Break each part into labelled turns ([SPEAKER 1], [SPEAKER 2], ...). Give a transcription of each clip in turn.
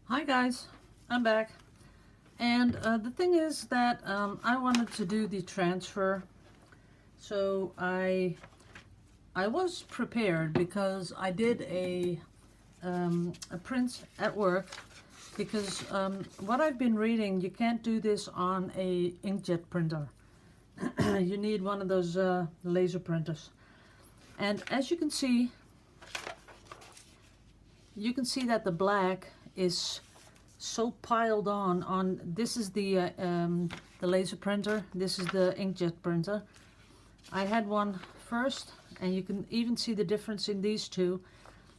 [SPEAKER 1] Hi guys, I'm back. And the thing is that I wanted to do the transfer. So I was prepared because I did a print at work because what I've been reading, you can't do this on a inkjet printer. You need one of those laser printers. And as you can see that the black is so piled on this is the laser printer, this is the inkjet printer. I had one first, and you can even see the difference in these two.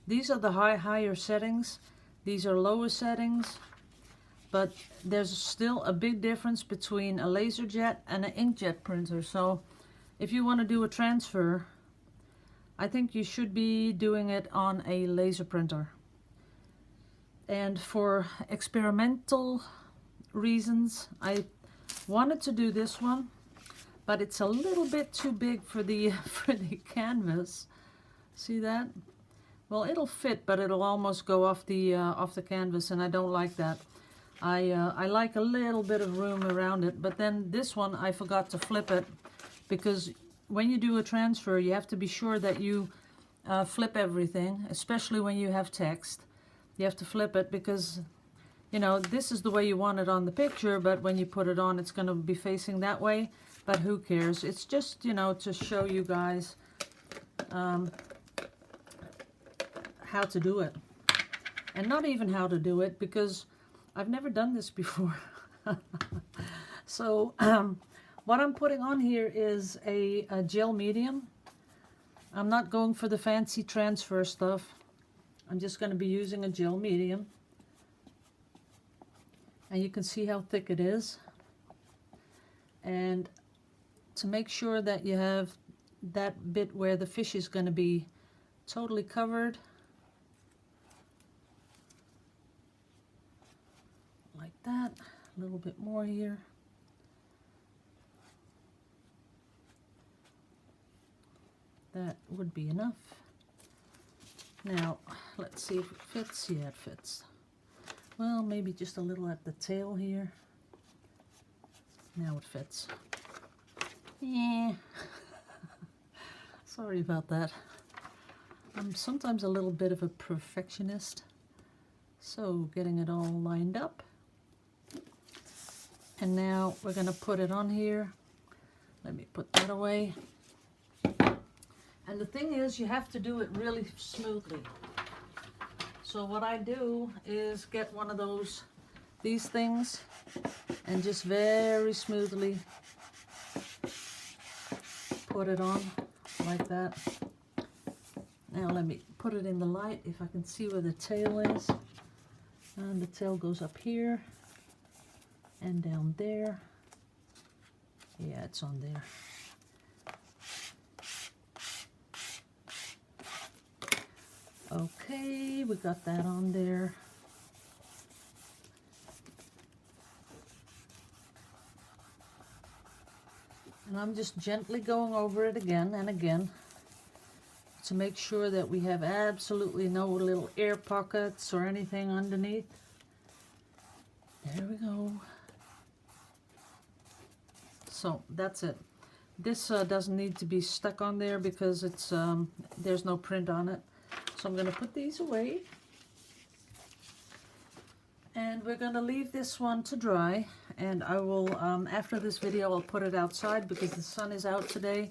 [SPEAKER 1] These are the higher settings, these are lower settings, but there's still a big difference between a laser jet and an inkjet printer. So if you want to do a transfer, I think you should be doing it on a laser printer. And for experimental reasons, I wanted to do this one, but it's a little bit too big for the canvas. See that? Well, it'll fit, but it'll almost go off the canvas, and I don't like that. I like a little bit of room around it, but then this one I forgot to flip it, because when you do a transfer, you have to be sure that you flip everything, especially when you have text. You have to flip it because, you know, this is the way you want it on the picture, but when you put it on, it's going to be facing that way. But who cares? It's just, you know, to show you guys how to do it. And not even how to do it, because I've never done this before. So what I'm putting on here is a gel medium. I'm not going for the fancy transfer stuff. I'm just going to be using a gel medium. And you can see how thick it is. And to make sure that you have that bit where the fish is going to be totally covered, like that, a little bit more here. That would be enough. Now, let's see if it fits. Yeah, it fits. Well, maybe just a little at the tail here. Now it fits. Yeah. Sorry about that. I'm sometimes a little bit of a perfectionist. So, getting it all lined up. And now we're going to put it on here. Let me put that away. And the thing is, you have to do it really smoothly. So what I do is get one of these things, and just very smoothly put it on like that. Now let me put it in the light if I can see where the tail is. And the tail goes up here and down there. Yeah, it's on there. Okay, we got that on there. And I'm just gently going over it again and again to make sure that we have absolutely no little air pockets or anything underneath. There we go. So that's it. This doesn't need to be stuck on there because it's there's no print on it. So I'm going to put these away, and we're going to leave this one to dry, and I will, after this video, I'll put it outside because the sun is out today,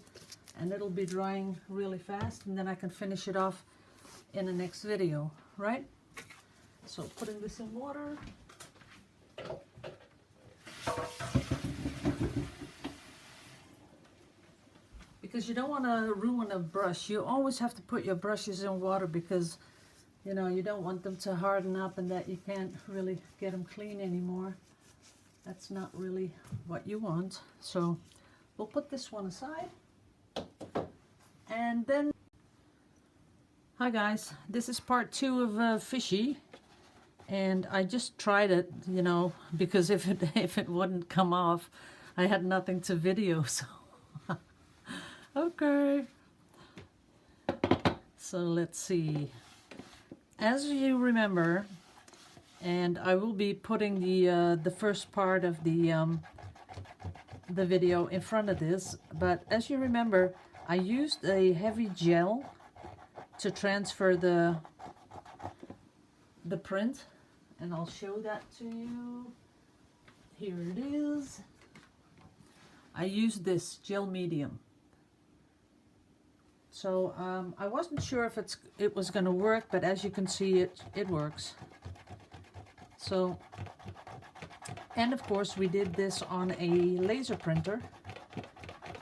[SPEAKER 1] and it'll be drying really fast, and then I can finish it off in the next video, right? So putting this in water. Because you don't want to ruin a brush. You always have to put your brushes in water because, you know, you don't want them to harden up and that you can't really get them clean anymore. That's not really what you want. So we'll put this one aside. And then, hi guys, this is part 2 of Fishy. And I just tried it, you know, because if it wouldn't come off, I had nothing to video, so. Okay, so let's see. As you remember, and I will be putting the first part of the video in front of this. But as you remember, I used a heavy gel to transfer the print, and I'll show that to you. Here it is. I used this gel medium. So I wasn't sure if it was going to work, but as you can see, it works. So, and of course we did this on a laser printer,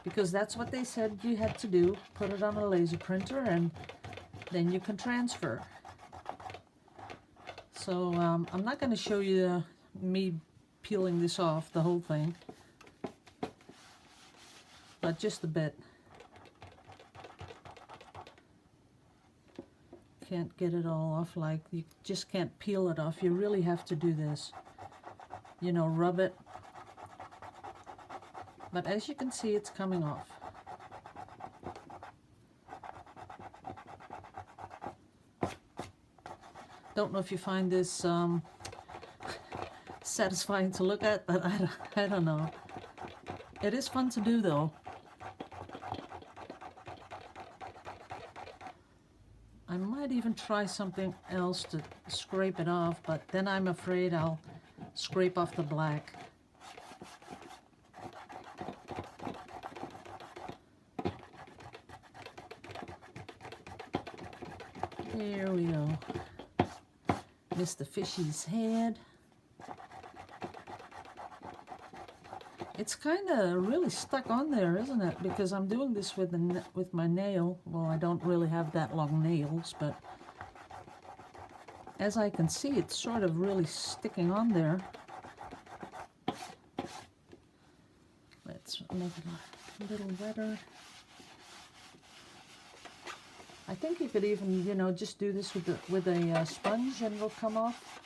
[SPEAKER 1] because that's what they said you had to do. Put it on a laser printer and then you can transfer. So I'm not going to show you me peeling this off, the whole thing, but just a bit. Can't get it all off, like you just can't peel it off. You really have to do this, you know, rub it. But as you can see, it's coming off. Don't know if you find this satisfying to look at, but I don't know. It is fun to do though. I might even try something else to scrape it off, but then I'm afraid I'll scrape off the black. There we go. Mr. Fishy's head. It's kind of really stuck on there, isn't it? Because I'm doing this with my nail. Well, I don't really have that long nails, but as I can see, it's sort of really sticking on there. Let's make it a little better. I think you could even, you know, just do this with a sponge and it'll come off.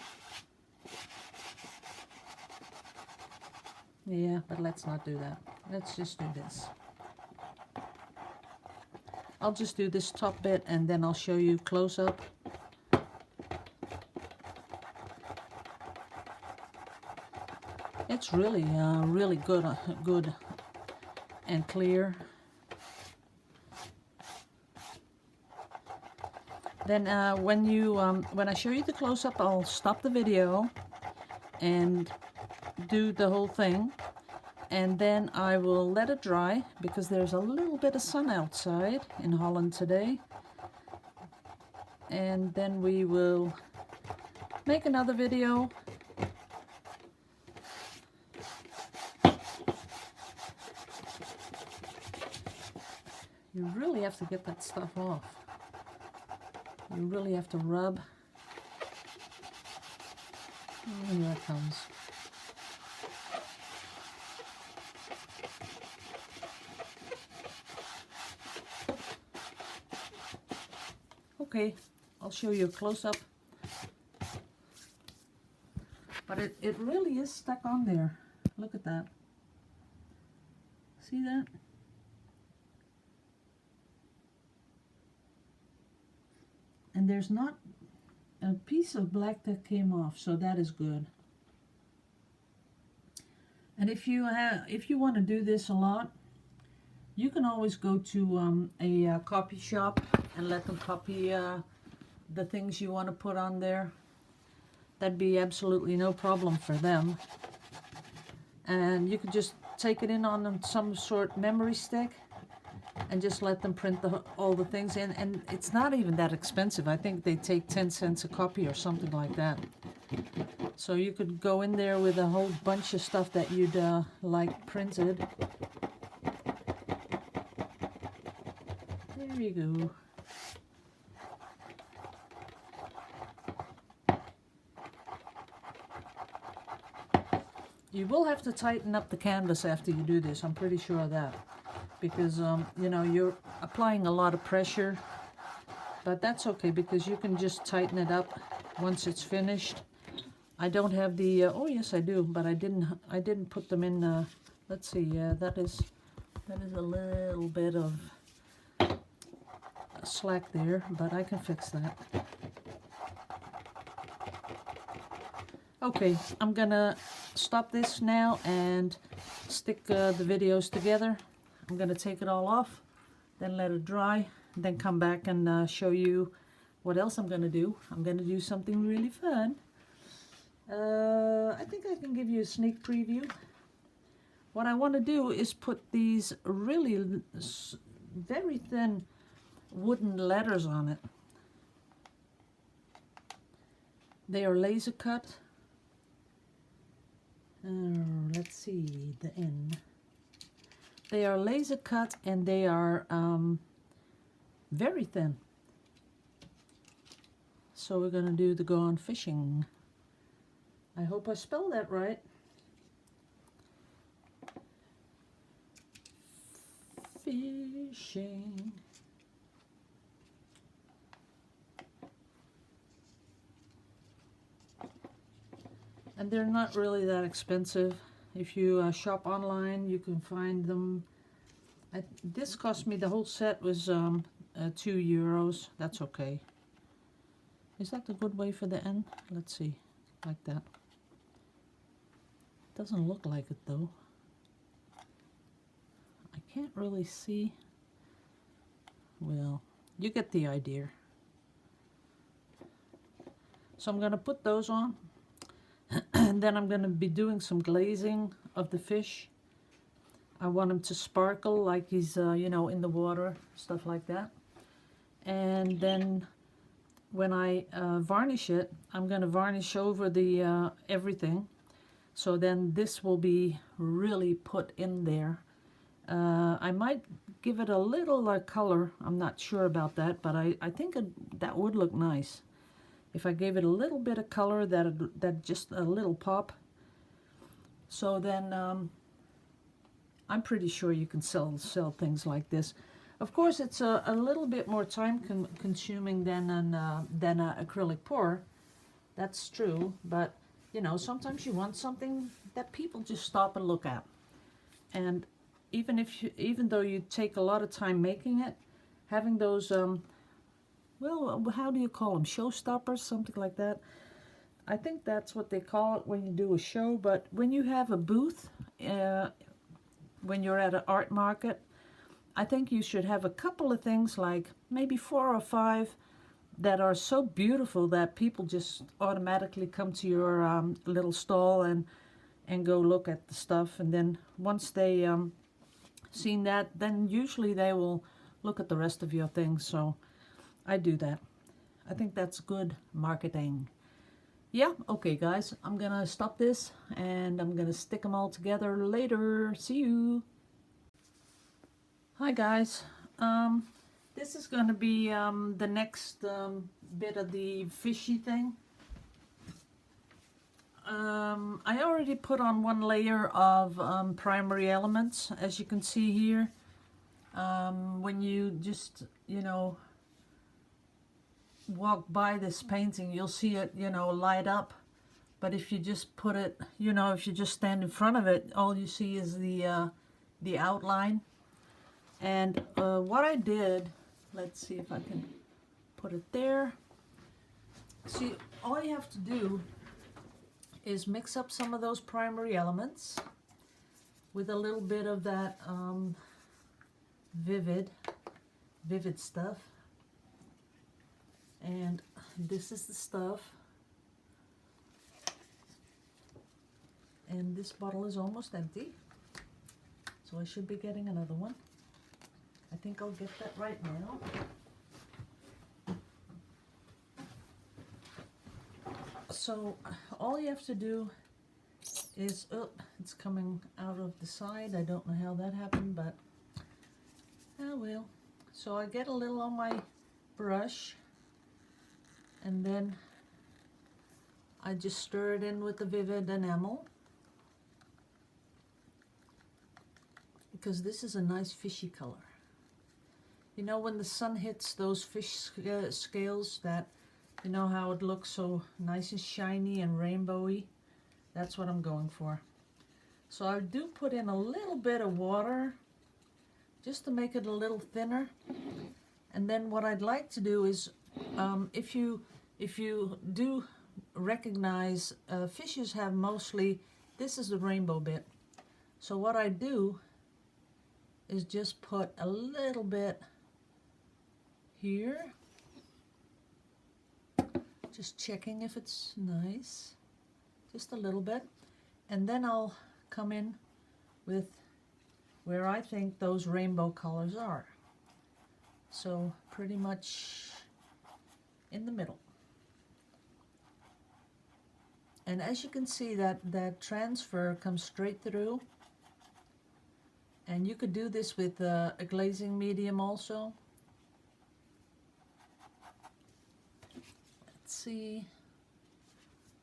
[SPEAKER 1] Yeah, but let's not do that. Let's just do this. I'll just do this top bit and then I'll show you close up. It's really, really good and clear. Then when I show you the close up, I'll stop the video and do the whole thing, and then I will let it dry because there's a little bit of sun outside in Holland today, and then we will make another video. You really have to get that stuff off. You really have to rub. Oh, here it comes. Okay, I'll show you a close-up. But it really is stuck on there. Look at that. See that? And there's not a piece of black that came off, so that is good. And if you want to do this a lot, you can always go to a copy shop and let them copy the things you want to put on there. That'd be absolutely no problem for them. And you could just take it in on some sort memory stick and just let them print all the things in. And it's not even that expensive. I think they take 10 cents a copy or something like that. So you could go in there with a whole bunch of stuff that you'd like printed. There you go. You will have to tighten up the canvas after you do this, I'm pretty sure of that. Because, you know, you're applying a lot of pressure. But that's okay, because you can just tighten it up once it's finished. I don't have the, oh yes I do, but I didn't put them in, let's see, yeah, that is a little bit of slack there, but I can fix that. Okay, I'm gonna stop this now and stick the videos together. I'm gonna take it all off, then let it dry, then come back and show you what else I'm gonna do. I'm gonna do something really fun. I think I can give you a sneak preview. What I want to do is put these really very thin wooden letters on it. They are laser cut. Let's see the end. They are laser cut and they are very thin. So we're going to do the Gone Fishing. I hope I spelled that right. Fishing. And they're not really that expensive. If you shop online, you can find them. This cost me, the whole set was €2. That's okay. Is that a good way for the end? Let's see, like that. Doesn't look like it though. I can't really see. Well, you get the idea. So I'm going to put those on. And then I'm going to be doing some glazing of the fish. I want him to sparkle like he's, you know, in the water, stuff like that. And then when I varnish it, I'm going to varnish over the everything. So then this will be really put in there. I might give it a little color. I'm not sure about that, but I think that would look nice. If I gave it a little bit of color, that just a little pop. So then I'm pretty sure you can sell things like this. Of course, it's a little bit more time consuming than an acrylic pour. That's true, but you know, sometimes you want something that people just stop and look at. And even though you take a lot of time making it, having those well, how do you call them? Showstoppers, something like that. I think that's what they call it when you do a show. But when you have a booth, when you're at an art market, I think you should have a couple of things, like maybe 4 or 5, that are so beautiful that people just automatically come to your little stall and go look at the stuff. And then once they seen that, then usually they will look at the rest of your things. So I do that. I think that's good marketing. Yeah, okay guys, I'm gonna stop this and I'm gonna stick them all together later. See you. Hi guys. This is gonna be the next bit of the fishy thing. I already put on one layer of primary elements, as you can see here. When you just, you know, walk by this painting, you'll see it, you know, light up. But if you just put it, you know, if you just stand in front of it, all you see is the outline. And what I did, let's see if I can put it there. See, all you have to do is mix up some of those primary elements with a little bit of that vivid stuff. And this is the stuff. And this bottle is almost empty, so I should be getting another one. I think I'll get that right now. So all you have to do is, oh, it's coming out of the side. I don't know how that happened, but I will. So I get a little on my brush, and then I just stir it in with the vivid enamel, because this is a nice fishy color. You know, when the sun hits those fish scales, that, you know how it looks so nice and shiny and rainbowy? That's what I'm going for. So I do put in a little bit of water just to make it a little thinner. And then what I'd like to do is, if you do recognize fishes have mostly, this is the rainbow bit. So what I do is just put a little bit here, just checking if it's nice, just a little bit, and then I'll come in with where I think those rainbow colors are. So pretty much in the middle. And as you can see, that transfer comes straight through. And you could do this with a glazing medium also. Let's see.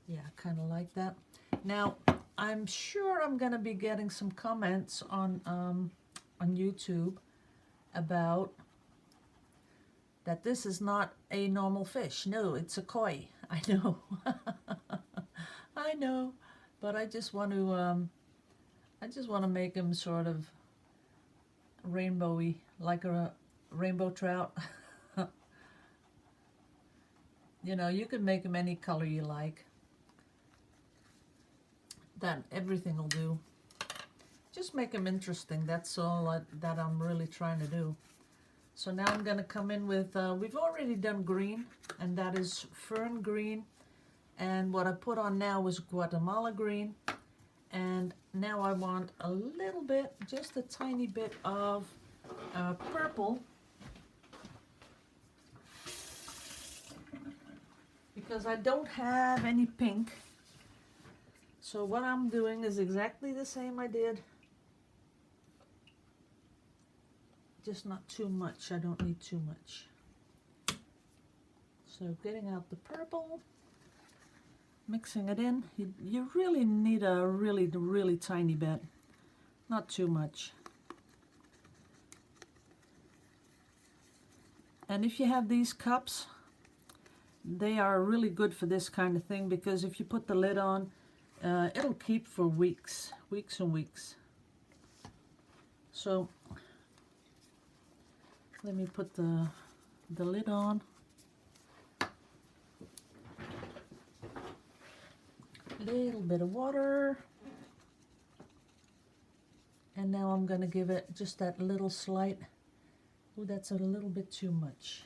[SPEAKER 1] Yeah, kind of like that. Now, I'm sure I'm going to be getting some comments on YouTube about that this is not a normal fish. No, it's a koi. I know. I know, but I just want to make them sort of rainbowy, like a rainbow trout. You know, you can make them any color you like. That everything will do. Just make them interesting. That's all that I'm really trying to do. So now I'm going to come in with, we've already done green, and that is fern green. And what I put on now was Guatemala green. And now I want a little bit, just a tiny bit of purple. Because I don't have any pink. So what I'm doing is exactly the same I did. Just not too much. I don't need too much. So getting out the purple, mixing it in. You really need a really tiny bit, not too much. And if you have these cups, they are really good for this kind of thing, because if you put the lid on, it'll keep for weeks and weeks. So let me put the lid on. Little bit of water. And now I'm going to give it just that little slight. Oh, that's a little bit too much.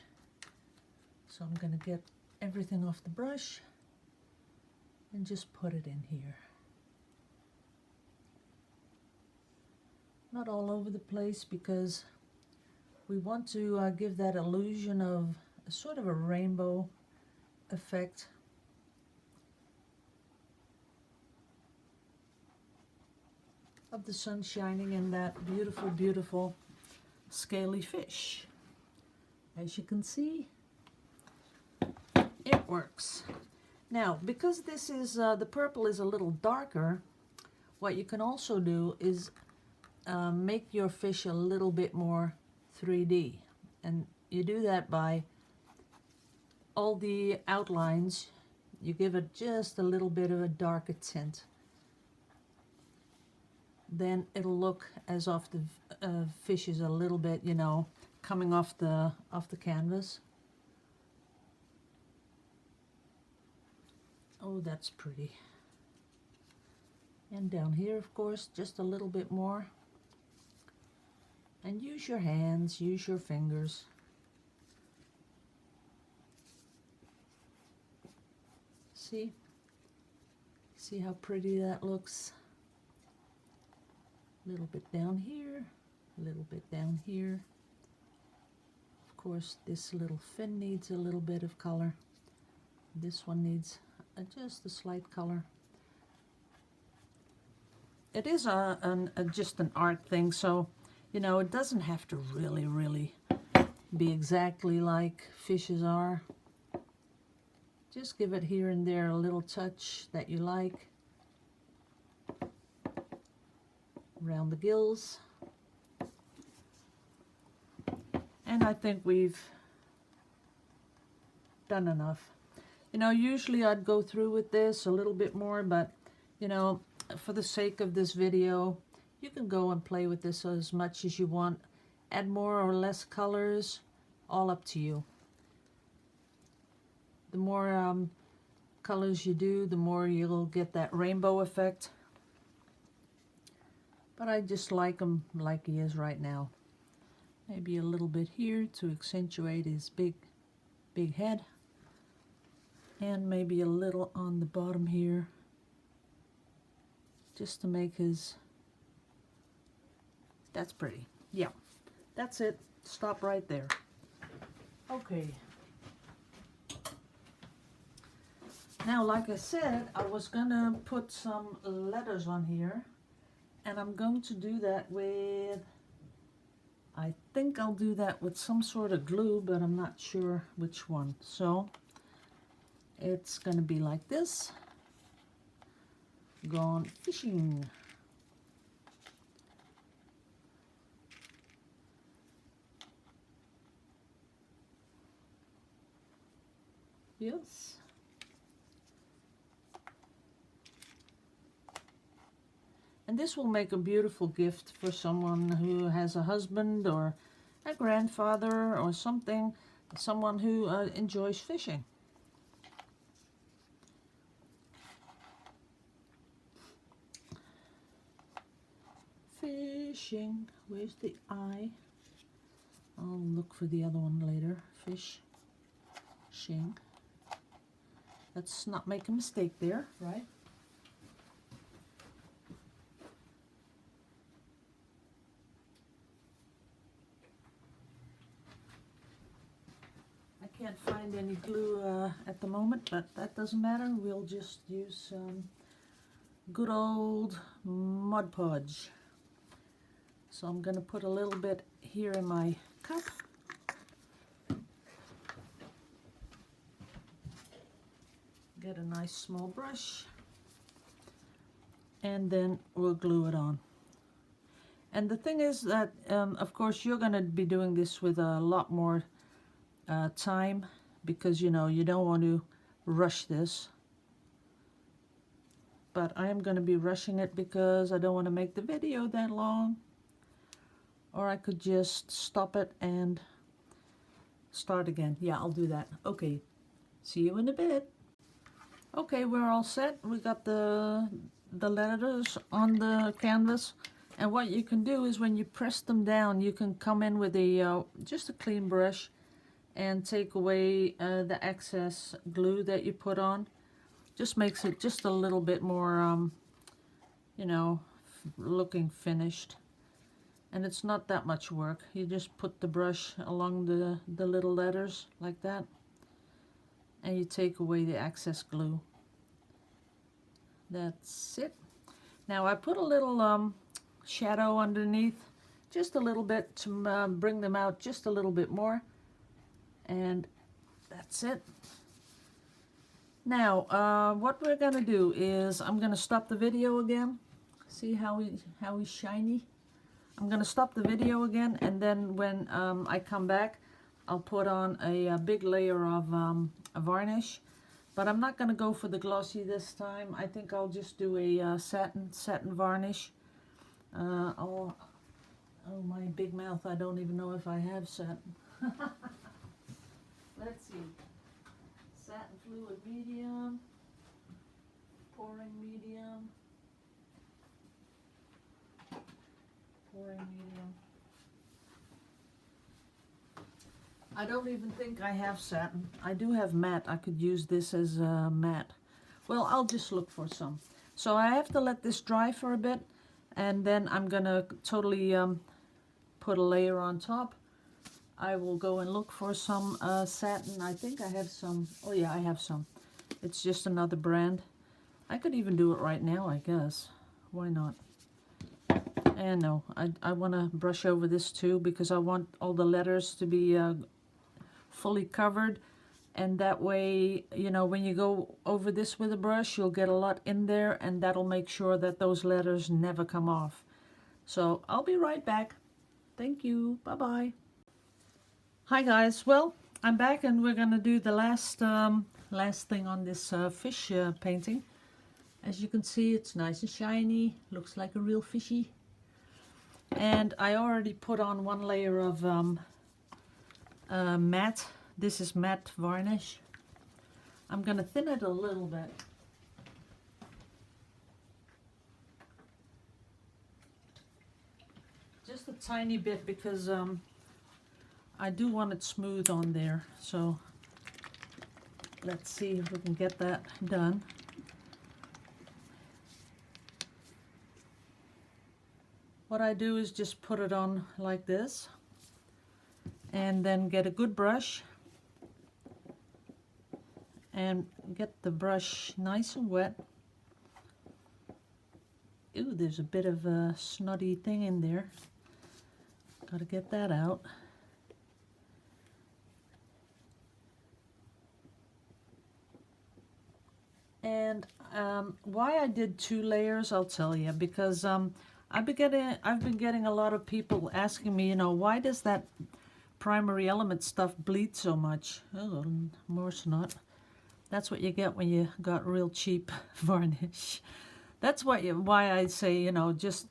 [SPEAKER 1] So I'm going to get everything off the brush and just put it in here. Not all over the place, because we want to give that illusion of a sort of a rainbow effect. Of the sun shining in that beautiful, beautiful scaly fish. As you can see, it works. Now, because this is, the purple is a little darker, what you can also do is make your fish a little bit more 3D. And you do that by all the outlines, you give it just a little bit of a darker tint. Then it'll look as if the fish is a little bit, you know, coming off the canvas. Oh, that's pretty. And down here, of course, just a little bit more. And use your hands, use your fingers. See? See how pretty that looks? A little bit down here, a little bit down here. Of course, this little fin needs a little bit of color. This one needs just a slight color. It is just an art thing, so, you know, it doesn't have to really be exactly like fishes are. Just give it here and there a little touch that you like. Around the gills. And I think we've done enough. You know, usually I'd go through with this a little bit more, but, you know, for the sake of this video, you can go and play with this as much as you want. Add more or less colors, all up to you. The more colors you do, the more you'll get that rainbow effect. But I just like him like he is right now. Maybe a little bit here to accentuate his big head. And maybe a little on the bottom here, just to make his, that's pretty. Yeah, that's it. Stop right there. Okay. Now, like I said, I was gonna put some letters on here, and I'm going to do that with, I think I'll do that with some sort of glue, but I'm not sure which one. So it's gonna be like this. Gone fishing. Yes. And this will make a beautiful gift for someone who has a husband or a grandfather or something, someone who enjoys fishing. Fishing, where's the I? I'll look for the other one later. Fishing. Let's not make a mistake there, right? I can't find any glue at the moment, but that doesn't matter. We'll just use some good old Mod Podge. So I'm going to put a little bit here in my cup. Get a nice small brush. And then we'll glue it on. And the thing is that, of course, you're going to be doing this with a lot more time, because, you know, you don't want to rush this. But I am going to be rushing it because I don't want to make the video that long. Or I could just stop it and start again. Yeah, I'll do that. Okay, see you in a bit. Okay, we're all set. We got the letters on the canvas. And what you can do is when you press them down, you can come in with a just a clean brush and take away the excess glue that you put on. Just makes it just a little bit more, you know, looking finished. And it's not that much work. You just put the brush along the little letters like that. And you take away the excess glue. That's it. Now I put a little shadow underneath, just a little bit to bring them out just a little bit more. And that's it. Now what we're gonna do is I'm gonna stop the video again. See how he's shiny? I'm gonna stop the video again, and then when I come back, I'll put on a big layer of varnish. But I'm not gonna go for the glossy this time. I think I'll just do a satin varnish. Oh my big mouth! I don't even know if I have satin. Let's see. Satin fluid medium, pouring medium. Pouring medium. I don't even think I have satin. I do have matte. I could use this as matte. Well, I'll just look for some. So I have to let this dry for a bit, and then I'm gonna totally put a layer on top. I will go and look for some satin. I think I have some. Oh yeah, I have some. It's just another brand. I could even do it right now, I guess. Why not? And no, I want to brush over this too, because I want all the letters to be fully covered. And that way, you know, when you go over this with a brush, you'll get a lot in there, and that'll make sure that those letters never come off. So I'll be right back. Thank you. Bye-bye. Hi guys. Well, I'm back, and we're going to do the last thing on this fish painting. As you can see, it's nice and shiny. Looks like a real fishy. And I already put on one layer of matte. This is matte varnish. I'm going to thin it a little bit. Just a tiny bit, because I do want it smooth on there. So let's see if we can get that done. What I do is just put it on like this, and then get a good brush and get the brush nice and wet. Ooh, there's a bit of a snotty thing in there. Gotta get that out. And why I did 2 layers, I'll tell you, because I've been getting a lot of people asking me, you know, why does that primary element stuff bleed so much? Oh, more snot. That's what you get when you got real cheap varnish. That's why I say, you know, just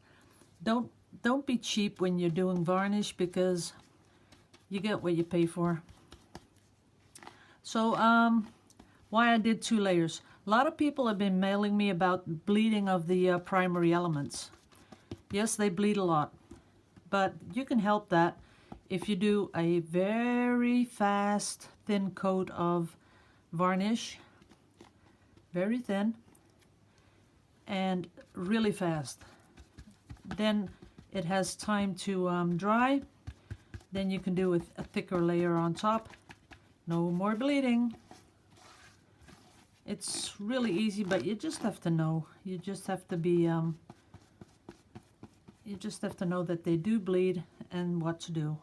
[SPEAKER 1] don't be cheap when you're doing varnish, because you get what you pay for. So why I did 2 layers. A lot of people have been mailing me about bleeding of the primary elements. Yes, they bleed a lot, but you can help that if you do a very fast, thin coat of varnish, very thin, and really fast. Then it has time to dry. Then you can do a thicker layer on top. No more bleeding. It's really easy, but you just have to know. You just have to be you just have to know that they do bleed and what to do.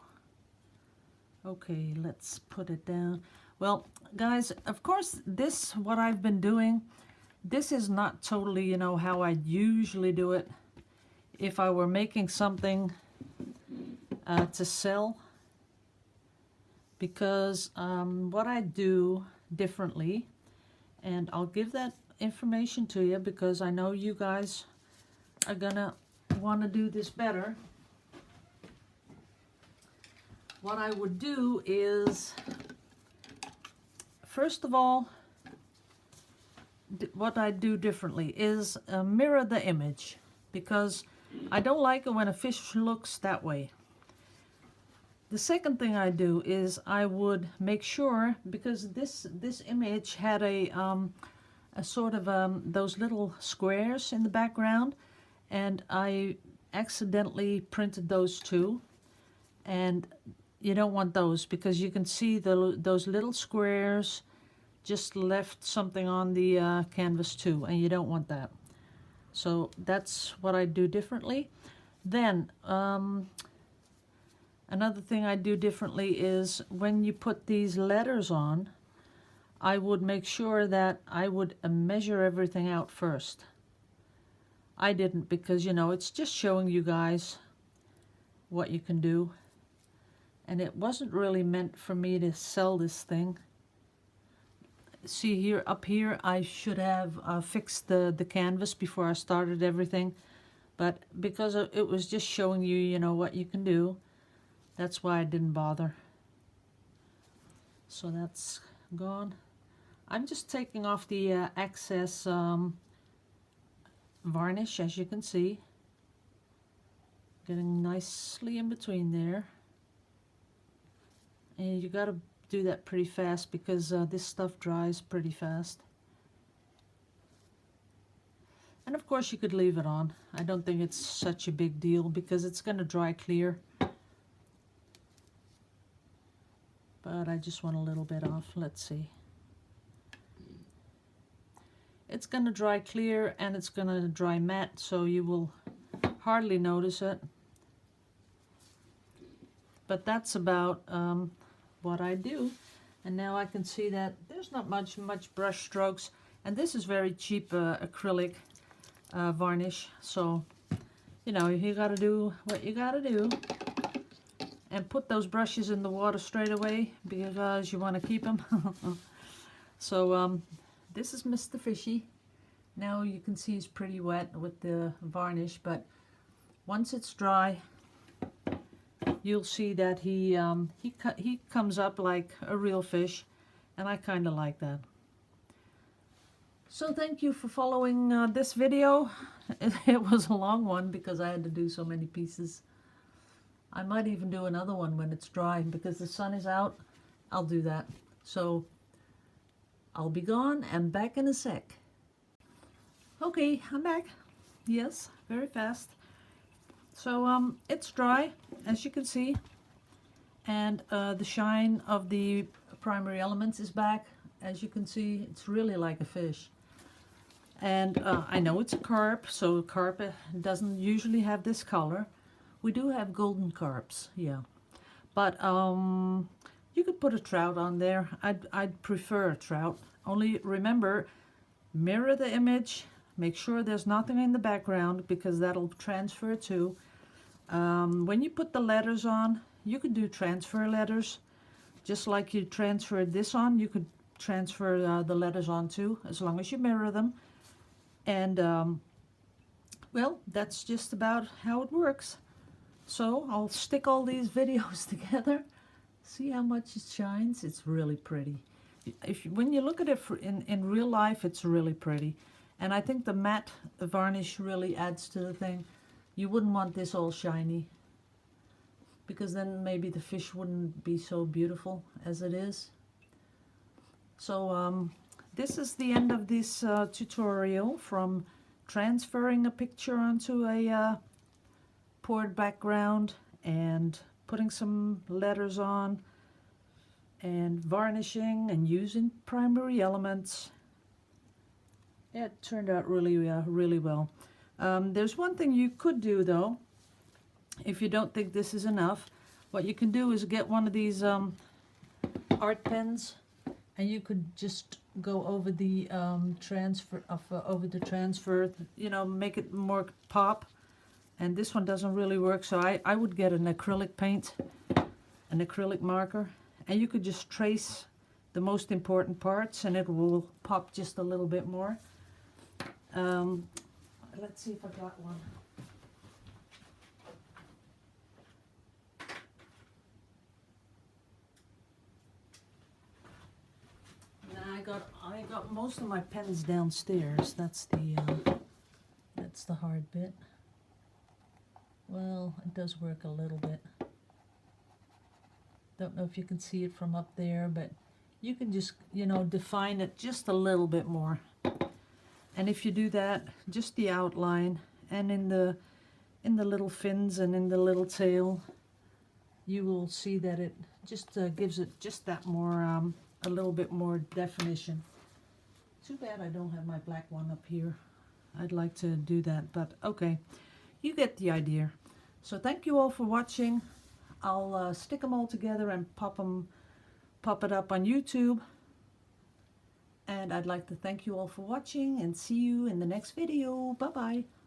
[SPEAKER 1] Okay, let's put it down. Well, guys, of course, what I've been doing, this is not totally, you know, how I usually do it. If I were making something to sell, because what I do differently, and I'll give that information to you because I know you guys are gonna want to do this better. What I would do is, first of all, what I do differently is mirror the image, because I don't like it when a fish looks that way. The second thing I do is I would make sure, because this image had a sort of those little squares in the background, and I accidentally printed those too, and you don't want those, because you can see those little squares just left something on the canvas too, and you don't want that. So that's what I do differently. Then another thing I do differently is when you put these letters on, I would make sure that I would measure everything out first. I didn't, because, you know, it's just showing you guys what you can do. And it wasn't really meant for me to sell this thing. See here, up here, I should have fixed the canvas before I started everything. But because it was just showing you, you know, what you can do, that's why I didn't bother. So that's gone. I'm just taking off the excess varnish, as you can see. Getting nicely in between there. And you got to do that pretty fast, because this stuff dries pretty fast. And of course you could leave it on. I don't think it's such a big deal, because it's going to dry clear. But I just want a little bit off. Let's see. It's going to dry clear, and it's going to dry matte, so you will hardly notice it. But that's about what I do. And now I can see that there's not much brush strokes, and this is very cheap acrylic varnish, so you know, you got to do what you got to do. And put those brushes in the water straight away, because you want to keep them. So this is Mr. Fishy. Now you can see he's pretty wet with the varnish, but once it's dry, you'll see that he comes up like a real fish, and I kind of like that. So thank you for following this video. It was a long one because I had to do so many pieces. I might even do another one when it's dry because the sun is out. I'll do that. So I'll be gone and back in a sec. Okay, I'm back. Yes, very fast. So it's dry, as you can see, and the shine of the primary elements is back. As you can see, it's really like a fish. And I know it's a carp, so carp doesn't usually have this color. We do have golden carps, yeah. But you could put a trout on there. I'd prefer a trout. Only remember, mirror the image. Make sure there's nothing in the background because that'll transfer too. When you put the letters on, you could do transfer letters. Just like you transferred this on, you could transfer the letters on too, as long as you mirror them. And well, that's just about how it works. So I'll stick all these videos together. See how much it shines? It's really pretty. When you look at it in real life, it's really pretty. And I think the matte varnish really adds to the thing. You wouldn't want this all shiny, because then maybe the fish wouldn't be so beautiful as it is. So this is the end of this tutorial from transferring a picture onto a poured background and putting some letters on and varnishing and using primary elements. It turned out really well. There's one thing you could do though, if you don't think this is enough. What you can do is get one of these art pens, and you could just go over the transfer, you know, make it more pop. And this one doesn't really work, so I would get an acrylic paint, an acrylic marker, and you could just trace the most important parts and it will pop just a little bit more. Let's see if I got one. I got most of my pens downstairs. That's the hard bit. Well, it does work a little bit. Don't know if you can see it from up there, but you can just, you know, define it just a little bit more. And if you do that, just the outline and in the little fins and in the little tail, you will see that it just gives it just that more, a little bit more definition. Too bad I don't have my black one up here. I'd like to do that, but okay. You get the idea. So thank you all for watching. I'll stick them all together and pop it up on YouTube. And I'd like to thank you all for watching and see you in the next video. Bye-bye.